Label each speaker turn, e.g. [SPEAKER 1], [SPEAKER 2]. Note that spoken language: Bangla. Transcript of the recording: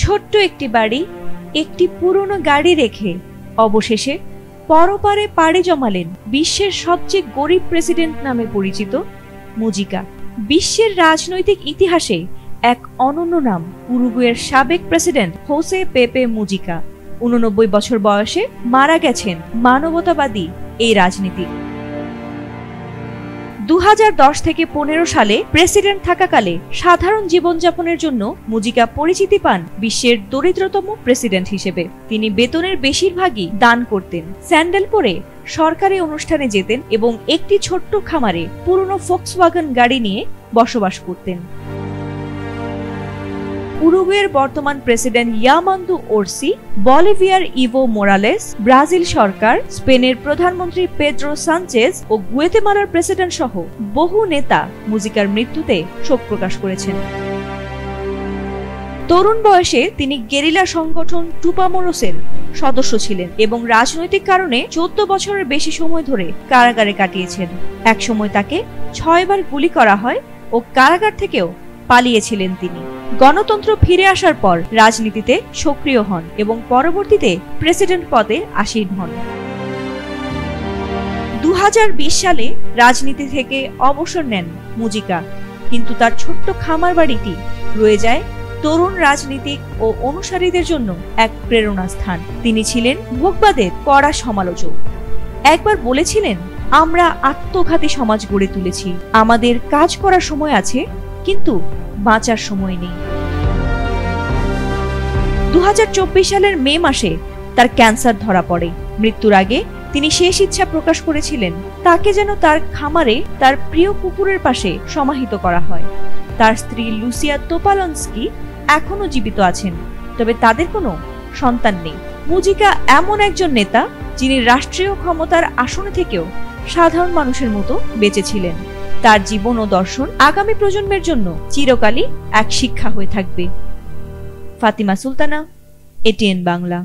[SPEAKER 1] ছোট্ট একটি বাড়ি, একটি পুরনো গাড়ি রেখে অবশেষে পরপারে পাড়ি জমালেন বিশ্বের সবচেয়ে গরিব প্রেসিডেন্ট নামে পরিচিত মুজিকা। বিশ্বের রাজনৈতিক ইতিহাসে এক অনন্য নাম উরুগুয়ের সাবেক প্রেসিডেন্ট হোসে পেপে মুজিকা। ৮৯ বছর বয়সে মারা গেছেন মানবতাবাদী এই রাজনীতিক। ২০১০ থেকে ১৫ সালে প্রেসিডেন্ট থাকাকালে সাধারণ জীবনযাপনের জন্য মুজিকা পরিচিতি পান বিশ্বের দরিদ্রতম প্রেসিডেন্ট হিসেবে। তিনি বেতনের বেশিরভাগই দান করতেন, স্যান্ডেল পরে সরকারি অনুষ্ঠানে যেতেন এবং একটি ছোট্ট খামারে পুরনো ফোক্সওয়াগন গাড়ি নিয়ে বসবাস করতেন। উরুগুয়ের বর্তমান প্রেসিডেন্ট ইয়ামান্দু ওরসি, বলিভিয়ার ইভো মোরালেস, ব্রাজিল সরকার, স্পেনের প্রধানমন্ত্রী পেদ্রো সানচেজ ও গুয়েতেমালার প্রেসিডেন্ট সহ বহু নেতা মুজিকার মৃত্যুতে শোক প্রকাশ করেছেন। তরুণ বয়সে তিনি গেরিলা সংগঠন টুপামোরোসের সদস্য ছিলেন এবং রাজনৈতিক কারণে ১৪ বছরের বেশি সময় ধরে কারাগারে কাটিয়েছেন। একসময় তাকে ৬ বার গুলি করা হয় ও কারাগার থেকেও পালিয়েছিলেন তিনি। গণতন্ত্র ফিরে আসার পর রাজনীতিতে সক্রিয় হন এবং পরবর্তীতে প্রেসিডেন্ট পদে আসীন হন। ২০২০ সালে রাজনীতি থেকে অবসর নেন মুজিকা, কিন্তু তার ছোট্ট খামার বাড়িটি রয়ে যায় তরুণ রাজনীতিক ও অনুসারীদের জন্য এক প্রেরণা স্থান। তিনি ছিলেন ভোগবাদের কড়া সমালোচক। একবার বলেছিলেন, আমরা আত্মঘাতী সমাজ গড়ে তুলেছি, আমাদের কাজ করার সময় আছে কিন্তু বাঁচার সময় নেই। ২০২৪ সালের মে মাসে তার ক্যান্সার ধরা পড়ে। মৃত্যুর আগে তিনি শেষ ইচ্ছা প্রকাশ করেছিলেন তাকে যেন তার খামারে তার প্রিয় কুকুরের পাশে সমাহিত করা হয়। তার স্ত্রী লুসিয়া তোপালন্সকি এখনো জীবিত আছেন, তবে তাদের কোনো সন্তান নেই। মুজিকা এমন একজন নেতা যিনি রাষ্ট্রীয় ক্ষমতার আসনে থেকেও সাধারণ মানুষের মতো বেঁচে ছিলেন। তার জীবন ও দর্শন আগামী প্রজন্মের জন্য চিরকালই এক শিক্ষা হয়ে থাকবে। ফাতিমা সুলতানা, এটিএন বাংলা।